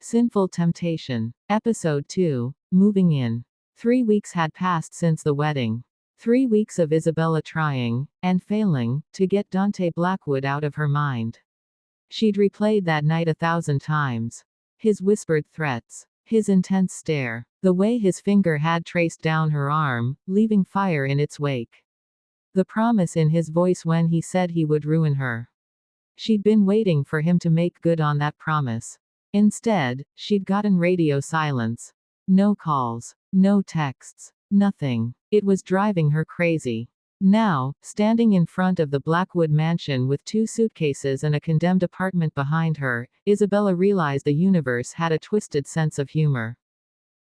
Sinful Temptation. Episode 2. Moving in. 3 weeks had passed since the wedding. 3 weeks of Isabella trying, and failing, to get Dante Blackwood out of her mind. She'd replayed that night 1,000 times. His whispered threats. His intense stare. The way his finger had traced down her arm, leaving fire in its wake. The promise in his voice when he said he would ruin her. She'd been waiting for him to make good on that promise. Instead, she'd gotten radio silence. No calls. No texts. Nothing. It was driving her crazy. Now, standing in front of the Blackwood mansion with 2 suitcases and a condemned apartment behind her, Isabella realized the universe had a twisted sense of humor.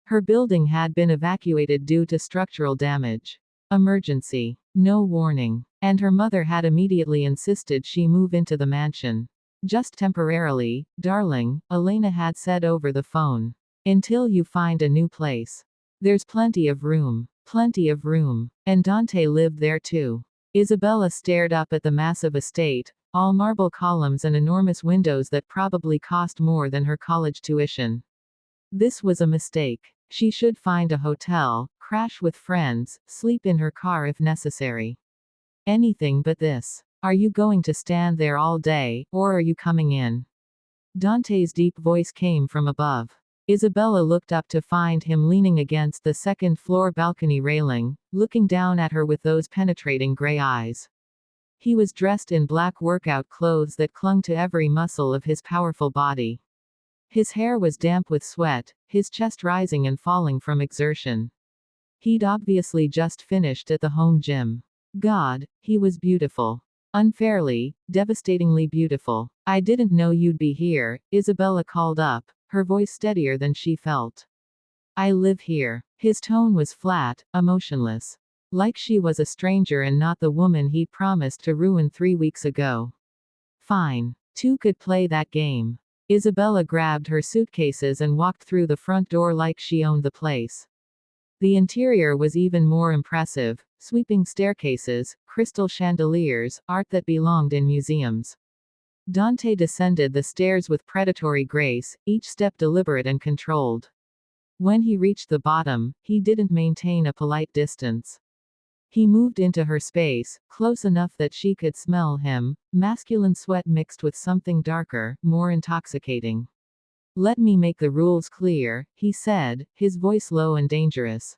Her building had been evacuated due to structural damage. Emergency. No warning. And her mother had immediately insisted she move into the mansion. Just temporarily, darling, Elena had said over the phone. Until you find a new place. There's plenty of room. Plenty of room. And Dante lived there too. Isabella stared up at the massive estate, all marble columns and enormous windows that probably cost more than her college tuition. This was a mistake. She should find a hotel, crash with friends, sleep in her car if necessary. Anything but this. Are you going to stand there all day, or are you coming in? Dante's deep voice came from above. Isabella looked up to find him leaning against the second-floor balcony railing, looking down at her with those penetrating gray eyes. He was dressed in black workout clothes that clung to every muscle of his powerful body. His hair was damp with sweat, his chest rising and falling from exertion. He'd obviously just finished at the home gym. God, he was beautiful. Unfairly, devastatingly beautiful. I didn't know you'd be here, Isabella called up, her voice steadier than she felt. I live here. His tone was flat, emotionless. Like she was a stranger and not the woman he'd promised to ruin 3 weeks ago. Fine. 2 could play that game. Isabella grabbed her suitcases and walked through the front door like she owned the place. The interior was even more impressive, sweeping staircases, crystal chandeliers, art that belonged in museums. Dante descended the stairs with predatory grace, each step deliberate and controlled. When he reached the bottom, he didn't maintain a polite distance. He moved into her space, close enough that she could smell him, masculine sweat mixed with something darker, more intoxicating. Let me make the rules clear, he said, his voice low and dangerous.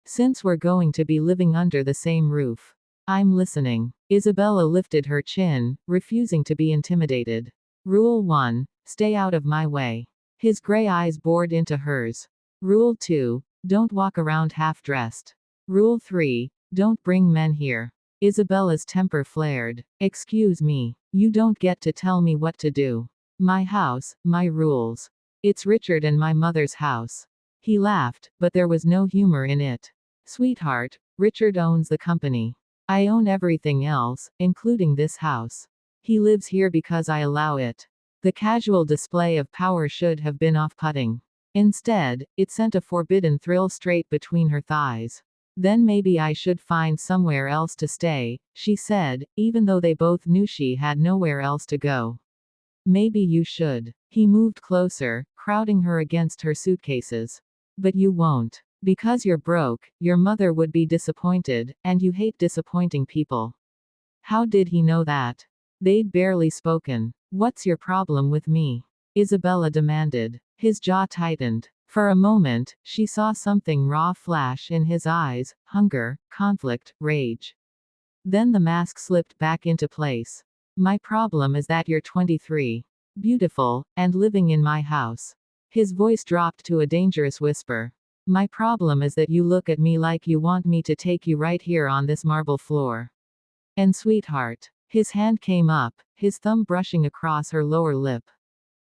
Since we're going to be living under the same roof. I'm listening. Isabella lifted her chin, refusing to be intimidated. Rule 1. Stay out of my way. His gray eyes bored into hers. Rule 2. Don't walk around half-dressed. Rule 3. Don't bring men here. Isabella's temper flared. Excuse me. You don't get to tell me what to do. My house, my rules. It's Richard and my mother's house. He laughed, but there was no humor in it. Sweetheart, Richard owns the company. I own everything else, including this house. He lives here because I allow it. The casual display of power should have been off-putting. Instead, it sent a forbidden thrill straight between her thighs. Then maybe I should find somewhere else to stay, she said, even though they both knew she had nowhere else to go. Maybe you should. He moved closer, crowding her against her suitcases. But you won't. Because you're broke, your mother would be disappointed, and you hate disappointing people. How did he know that? They'd barely spoken. What's your problem with me? Isabella demanded. His jaw tightened. For a moment, she saw something raw flash in his eyes, hunger, conflict, rage. Then the mask slipped back into place. My problem is that you're 23. Beautiful, and living in my house. His voice dropped to a dangerous whisper. My problem is that you look at me like you want me to take you right here on this marble floor. And sweetheart. His hand came up, his thumb brushing across her lower lip.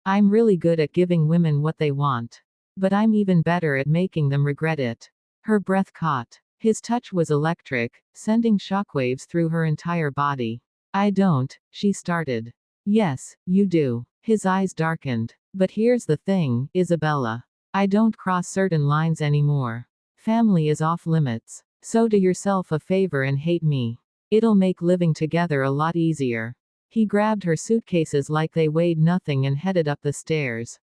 I'm really good at giving women what they want. But I'm even better at making them regret it. Her breath caught. His touch was electric, sending shockwaves through her entire body. I don't, she started. Yes, you do. His eyes darkened. But here's the thing, Isabella. I don't cross certain lines anymore. Family is off limits. So do yourself a favor and hate me. It'll make living together a lot easier. He grabbed her suitcases like they weighed nothing and headed up the stairs.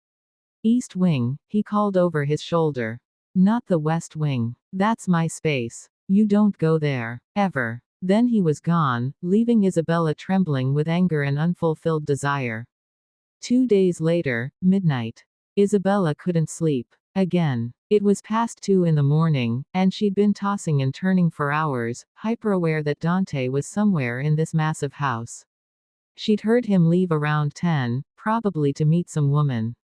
East Wing, he called over his shoulder. Not the West Wing. That's my space. You don't go there. Ever. Then he was gone, leaving Isabella trembling with anger and unfulfilled desire. 2 days later, midnight. Isabella couldn't sleep. Again. It was past 2 in the morning, and she'd been tossing and turning for hours, hyper-aware that Dante was somewhere in this massive house. She'd heard him leave around 10, probably to meet some woman.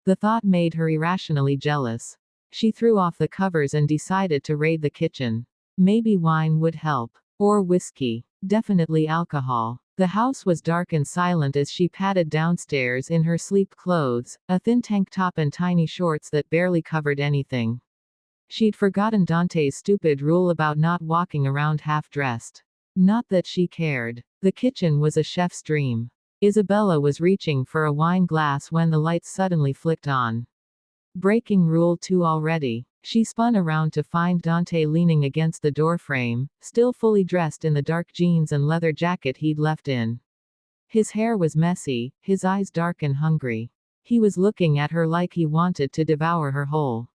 The thought made her irrationally jealous. She threw off the covers and decided to raid the kitchen. Maybe wine would help. Or whiskey. Definitely alcohol. The house was dark and silent as she padded downstairs in her sleep clothes, a thin tank top and tiny shorts that barely covered anything. She'd forgotten Dante's stupid rule about not walking around half-dressed. Not that she cared. The kitchen was a chef's dream. Isabella was reaching for a wine glass when the lights suddenly flicked on. Breaking rule 2 already. She spun around to find Dante leaning against the doorframe, still fully dressed in the dark jeans and leather jacket he'd left in. His hair was messy, his eyes dark and hungry. He was looking at her like he wanted to devour her whole.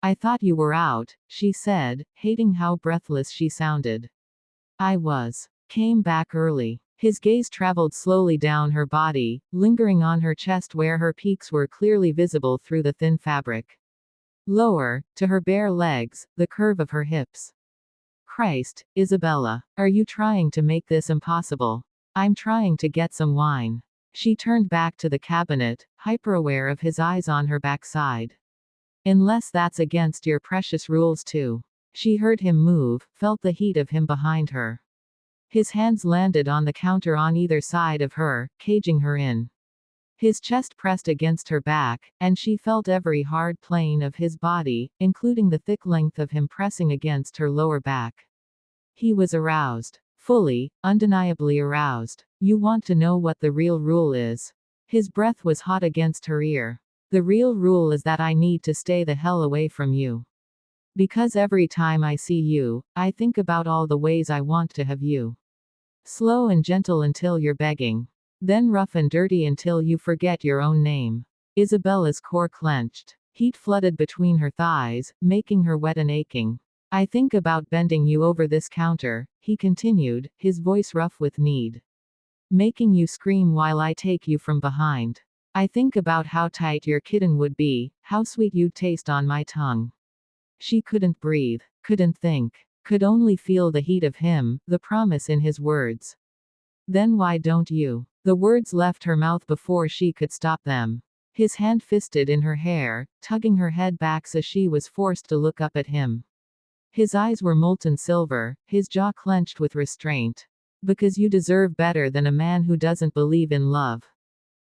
"I thought you were out," she said, hating how breathless she sounded. "I was. Came back early." His gaze traveled slowly down her body, lingering on her chest where her peaks were clearly visible through the thin fabric. Lower, to her bare legs, the curve of her hips. "Christ, Isabella. Are you trying to make this impossible?" "I'm trying to get some wine." She turned back to the cabinet, hyper-aware of his eyes on her backside. "Unless that's against your precious rules too." She heard him move, felt the heat of him behind her. His hands landed on the counter on either side of her, caging her in. His chest pressed against her back, and she felt every hard plane of his body, including the thick length of him pressing against her lower back. He was aroused. Fully, undeniably aroused. "You want to know what the real rule is?" His breath was hot against her ear. "The real rule is that I need to stay the hell away from you. Because every time I see you, I think about all the ways I want to have you. Slow and gentle until you're begging. Then rough and dirty until you forget your own name." Isabella's core clenched. Heat flooded between her thighs, making her wet and aching. "I think about bending you over this counter," he continued, his voice rough with need. "Making you scream while I take you from behind. I think about how tight your kitten would be, how sweet you'd taste on my tongue." She couldn't breathe, couldn't think, could only feel the heat of him, the promise in his words. "Then why don't you?" The words left her mouth before she could stop them. His hand fisted in her hair, tugging her head back so she was forced to look up at him. His eyes were molten silver, his jaw clenched with restraint. "Because you deserve better than a man who doesn't believe in love.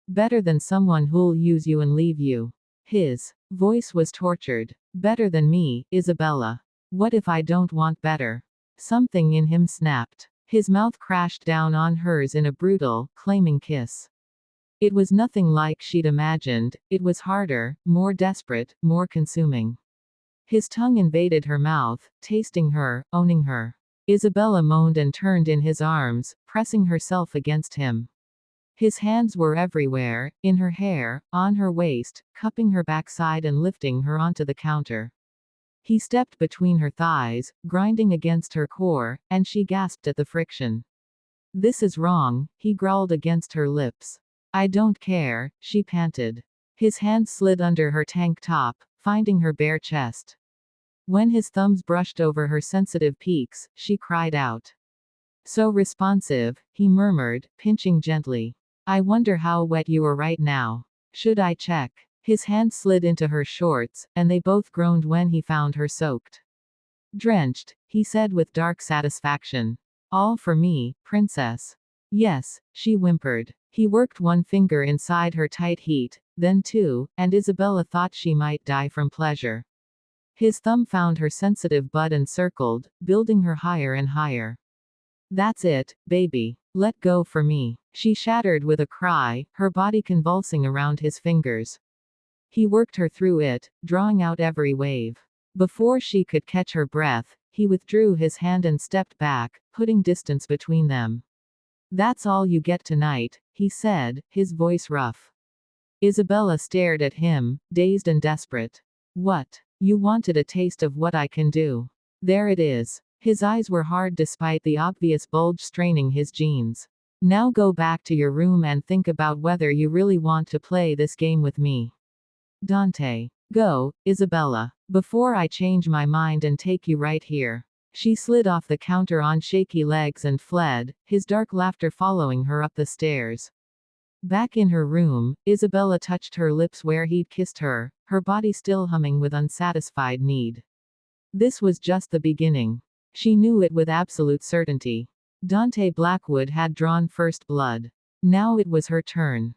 Better than someone who'll use you and leave you." His voice was tortured. "Better than me, Isabella. What if I don't want better?" Something in him snapped. His mouth crashed down on hers in a brutal, claiming kiss. It was nothing like she'd imagined, it was harder, more desperate, more consuming. His tongue invaded her mouth, tasting her, owning her. Isabella moaned and turned in his arms, pressing herself against him. His hands were everywhere, in her hair, on her waist, cupping her backside and lifting her onto the counter. He stepped between her thighs, grinding against her core, and she gasped at the friction. "This is wrong," he growled against her lips. "I don't care," she panted. His hand slid under her tank top, finding her bare chest. When his thumbs brushed over her sensitive peaks, she cried out. "So responsive," he murmured, pinching gently. "I wonder how wet you are right now. Should I check?" His hand slid into her shorts, and they both groaned when he found her soaked. "Drenched," he said with dark satisfaction. "All for me, princess." "Yes," she whimpered. He worked one finger inside her tight heat, then two, and Isabella thought she might die from pleasure. His thumb found her sensitive butt and circled, building her higher and higher. "That's it, baby. Let go for me." She shattered with a cry, her body convulsing around his fingers. He worked her through it, drawing out every wave. Before she could catch her breath, he withdrew his hand and stepped back, putting distance between them. "That's all you get tonight," he said, his voice rough. Isabella stared at him, dazed and desperate. What? You wanted a taste of what I can do. There it is. His eyes were hard despite the obvious bulge straining his jeans. Now go back to your room and think about whether you really want to play this game with me. Dante. Go, Isabella, before I change my mind and take you right here. She slid off the counter on shaky legs and fled, his dark laughter following her up the stairs. Back in her room, Isabella touched her lips where he'd kissed her, her body still humming with unsatisfied need. This was just the beginning. She knew it with absolute certainty. Dante Blackwood had drawn first blood. Now it was her turn.